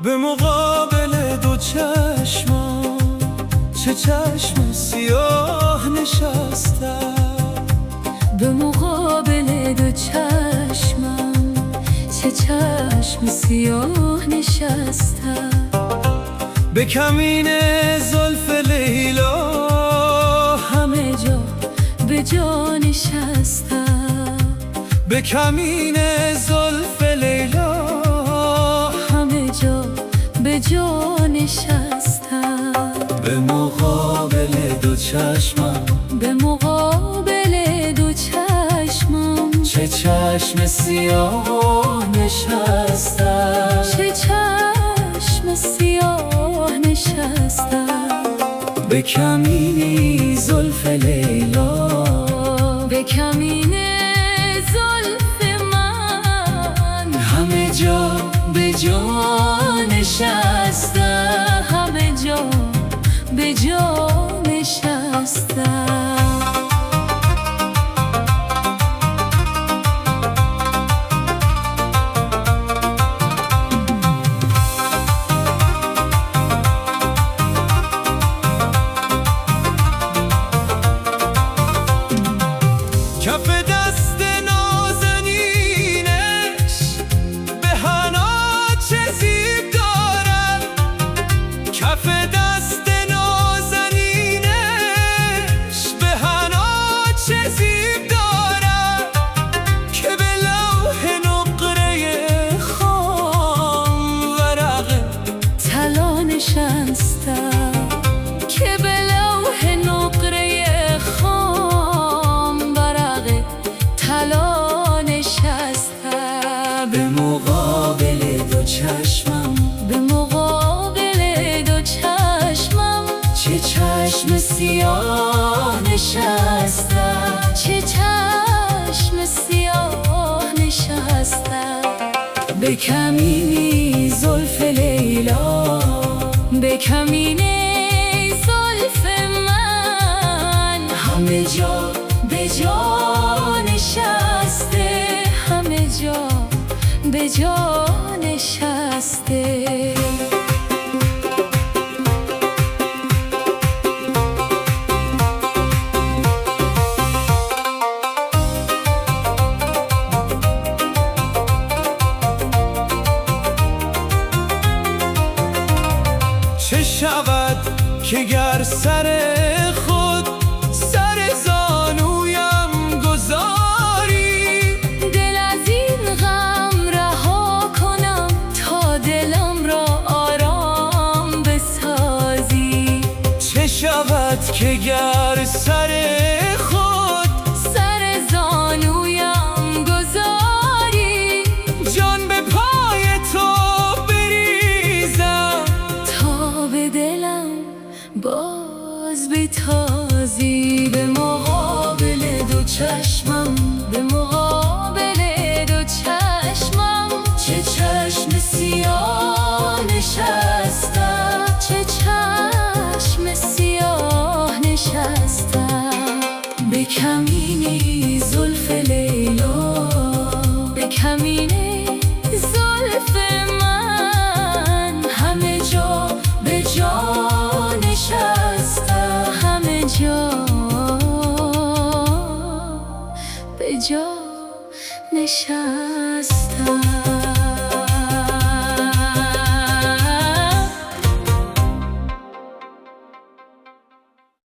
به مقابل دو چشمم چه چشم سیاه نشستم. به مقابل دو چشمم چه چشم سیاه نشستم. به کمین زلف لیلا همه جا به جا نشستم. به کمین زلف لیلا همه جا به جا نشستم. به مقابل دو چشمم به مقابل دو چشمم چه چشم سیاه نشستم. چه چشم سیاه نشستم. به کمینی زلف لیلا به کمین زلف من همه جا به جا نشستم. همه جا به جا نشستم. کف دست نازنینش به حنا چه زیب دارد. کف دست نازنینش به حنا چه زیب دارد که به لوح نقره خام ورق طلا نشستم. که به لوح نقره خام ورق طلا نشستم. به مقابل دو چشمم به مقابل دو چشمم چه چشم سیاه نشستم. چه چشم سیاه نشستم. به کمینی زلف لیلا به کمین زلف من همه جا به جا نشسته. همه جا به جا نشسته. چه شود که گر سر خود سر زانویم گذاری. دل از این غم رها کنم تا دلم را آرام بسازی. چه شود که گر سر خود سر زانویم گذاری. جان به پای تو بریزم تا به دلم باز بتازی. به مقابل دو چشمم به مقابل دو چشمم چه چشم سیاه نشستم. چه چشم سیاه نشستم. به کمینی زلف لیلا به کمین زلف من همه جا به جا نشستم. همه جا به جا نشستم.